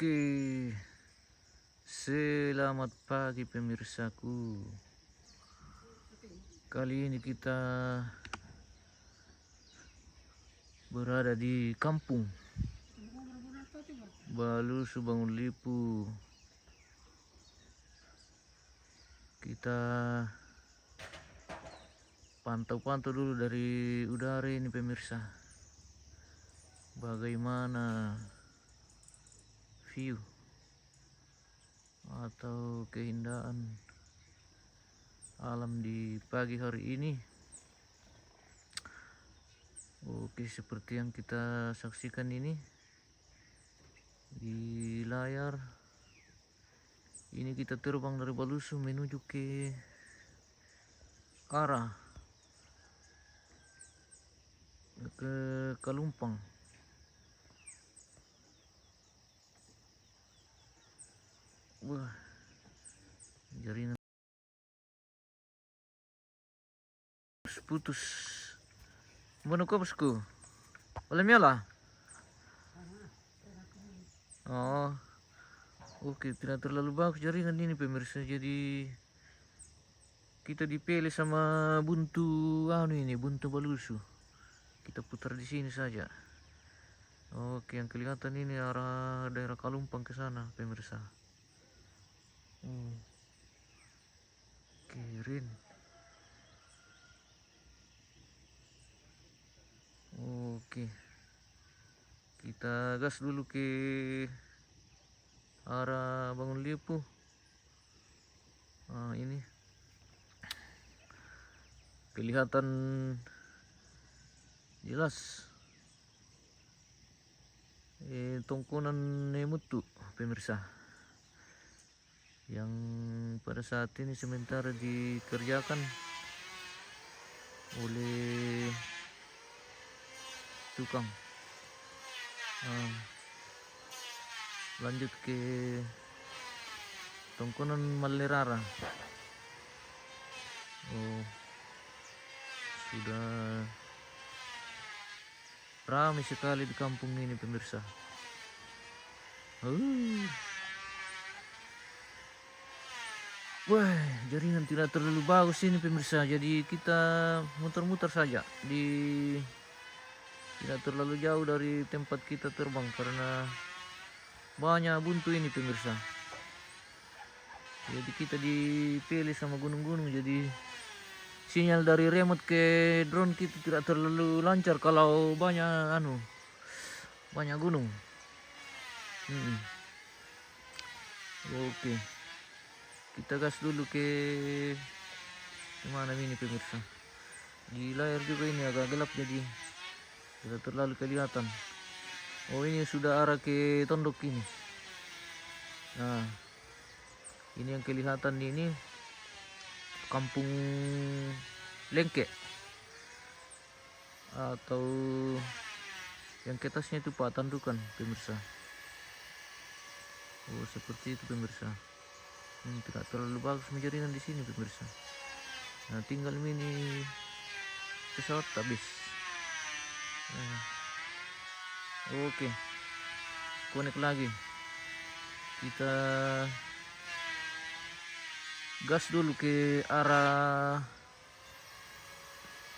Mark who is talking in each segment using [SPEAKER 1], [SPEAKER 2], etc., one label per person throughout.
[SPEAKER 1] Oke, selamat pagi pemirsaku. Kali ini kita berada di kampung Balusu Bangun Lipu. Kita pantau-pantau dulu dari udara ini pemirsa, bagaimana view atau keindahan alam di pagi hari ini. Oke, seperti yang kita saksikan ini di layar ini, kita terbang dari Balusu menuju ke arah ke Kalumpang. Wah, jaringan putus. Mana kau bosku? Boleh nyala? Oh, oke, tidak terlalu bagus jaringan ini pemirsa. Jadi kita dipilih sama buntu buntu Balusu. Kita putar di sini saja. Oke, yang kelihatan ini arah daerah Kalumpang ke sana pemirsa. Keren. Oke, kita gas dulu ke arah Bangun Lipu. Ini kelihatan jelas tongkonan Mutu pemirsa, yang pada saat ini sementara dikerjakan oleh tukang. Lanjut ke tongkonan Malerara. Oh, sudah ramai sekali di kampung ini pemirsa. Wah, jaringan tidak terlalu bagus ini pemirsa. Jadi kita muter-muter saja, tidak terlalu jauh dari tempat kita terbang karena banyak buntu ini pemirsa. Jadi kita dipilih sama gunung-gunung, jadi sinyal dari remote ke drone kita tidak terlalu lancar kalau banyak gunung. Oke, kita gas dulu ke mana ini pemirsa. Di layar juga ini agak gelap jadi tidak terlalu kelihatan. Oh, ini sudah arah ke Tondok ini. Nah, ini yang kelihatan ini Kampung Lengke, atau yang ke atasnya itu Pak Tandukan pemirsa. Oh, seperti itu pemirsa. Ini tidak terlalu bagus jaringan di sini pemirsa. Nah, tinggal mini pesawat habis. Oke, connect lagi. Kita gas dulu ke arah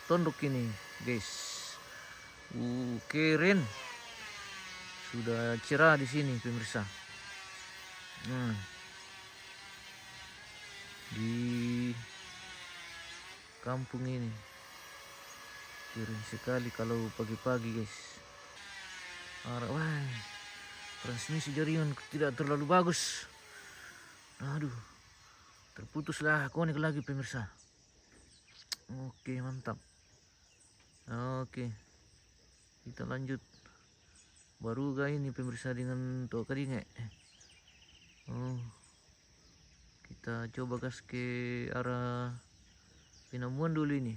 [SPEAKER 1] Tondok ini guys. Keren, sudah cerah di sini pemirsa. Di kampung ini keren sekali kalau pagi-pagi guys. Wah, transmisi jaringan tidak terlalu bagus. Aduh, terputuslah konek lagi pemirsa. Oke, mantap. Oke, kita lanjut. Baru ini pemirsa dengan Toa Kadinge. Kita coba gas ke arah Pinamuan dulu ini.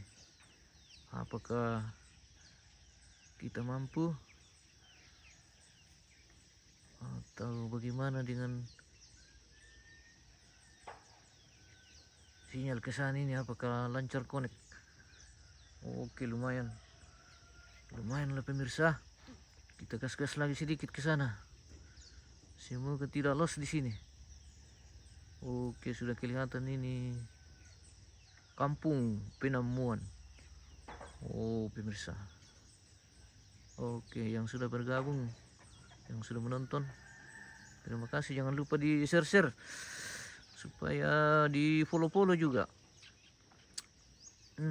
[SPEAKER 1] Apakah kita mampu atau bagaimana dengan sinyal kesana ini, apakah lancar connect? Oke, lumayan lah pemirsa. Kita gas-gas lagi sedikit ke sana. Semoga tidak los di sini. Oke, sudah kelihatan ini Kampung Penamuan. Oh, pemirsa. Oke, yang sudah bergabung, yang sudah menonton, terima kasih. Jangan lupa di share supaya di follow juga.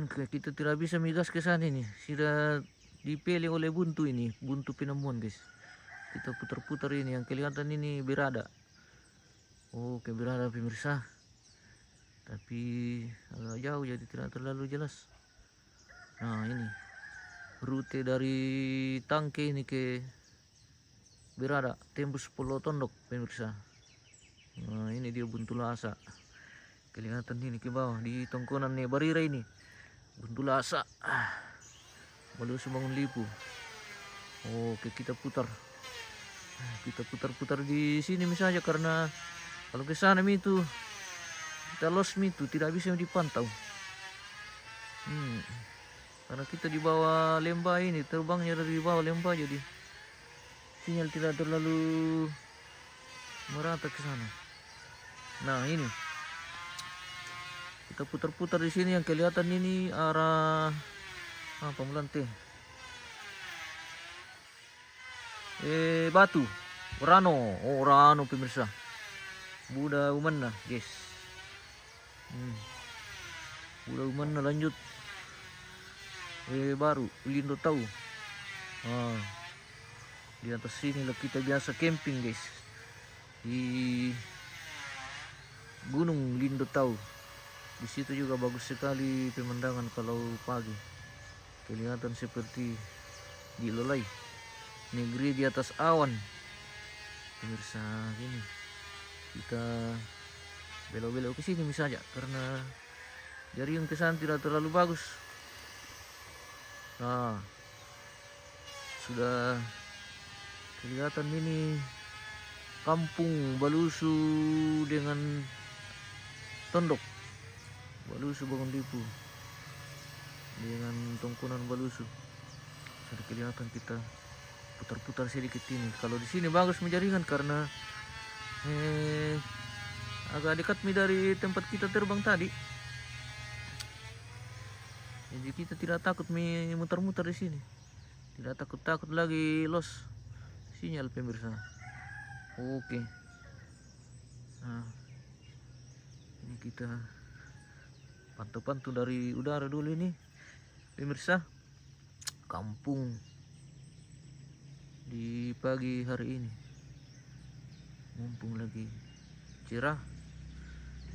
[SPEAKER 1] Kita tidak bisa migas ke sana ini. Sudah dipilih oleh buntu ini, buntu Penamuan guys. Kita putar-putar ini, yang kelihatan ini berada. Oke, berada pemirsa. Tapi agak jauh jadi tidak terlalu jelas. Nah, ini rute dari Tangke ini ke berada, tembus Pulau Tondok pemirsa. Nah, ini dia Buntu Lasa. Kelihatan ini ke bawah di tongkonan nih Barira ini. Buntu Lasa. Balusu Bangun Lipu. Oke, kita putar. Kita putar-putar di sini misalnya, karena kalau ke sana itu kita los itu tidak bisa dipantau. Karena kita di bawah lembah ini, terbangnya dari bawah lembah, jadi sinyal tidak terlalu merata ke sana. Nah, ini kita putar-putar di sini, yang kelihatan ini arah apa Mulante. Batu Rano. Oh, Rano pemirsa. Buda Umana guys. Buda Umana lanjut baru Lindo tahu. Di atas sini lah kita biasa camping guys, di Gunung Lindo tahu. Di situ juga bagus sekali pemandangan kalau pagi. Kelihatan seperti di Lolai, negeri di atas awan pemirsa. Ini kita belok-belok ke sini misalnya, karena jaring ke sana tidak terlalu bagus. Nah, sudah kelihatan ini Kampung Balusu dengan Tondok. Balusu Bangun Lipu dengan tongkonan Balusu. Sudah kelihatan, kita putar-putar sedikit ini. Kalau di sini bagus menjaringan karena agak dekat dari tempat kita terbang tadi. Jadi kita tidak takut muter-muter di sini. Tidak takut lagi los sinyal pemirsa. Oke. Nah, ini kita pantau-pantau dari udara dulu ini pemirsa. Kampung di pagi hari ini, mumpung lagi cerah,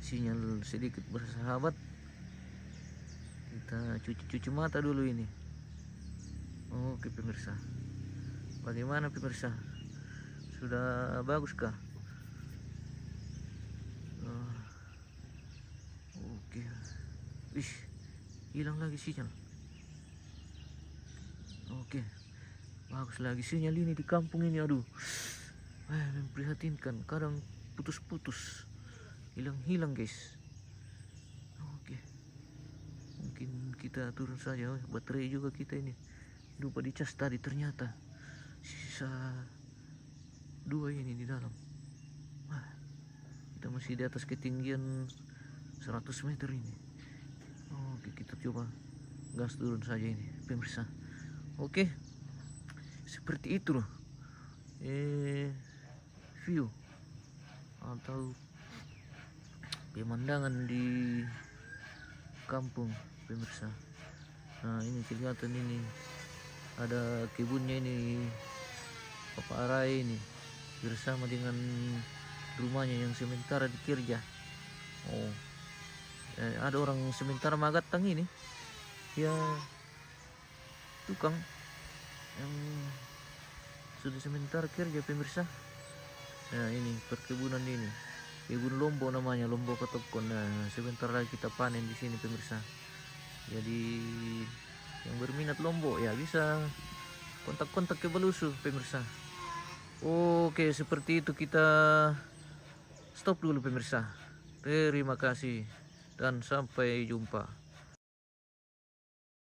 [SPEAKER 1] sinyal sedikit bersahabat, kita cuci mata dulu ini. Oke pemirsa, bagaimana pemirsa, sudah baguskah? Oke. Hilang lagi sinyal. Oke, bagus lagi sinyal ini di kampung ini. Aduh, memprihatinkan, kadang putus-putus, hilang guys. Oke, mungkin kita turun saja. Baterai juga kita ini lupa dicas tadi, ternyata sisa 2 ini di dalam. Kita masih di atas ketinggian 100 meter ini. Oke, kita coba gas turun saja ini pemirsa. Oke, seperti itu loh view atau pemandangan di kampung pemirsa. Nah, ini kelihatan ini ada kebunnya ini Papa Arai ini bersama dengan rumahnya yang sementara dikerja. Ada orang sementara Magatang ini, ya tukang yang sudah sementara kerja pemirsa. Nah, ini perkebunan ini, kebun Lombo namanya, Lombo Ketokon. Nah, sebentar lagi kita panen di sini pemirsa. Jadi yang berminat Lombo ya bisa kontak-kontak ke Balusu pemirsa. Oke, seperti itu, kita stop dulu pemirsa. Terima kasih dan sampai jumpa.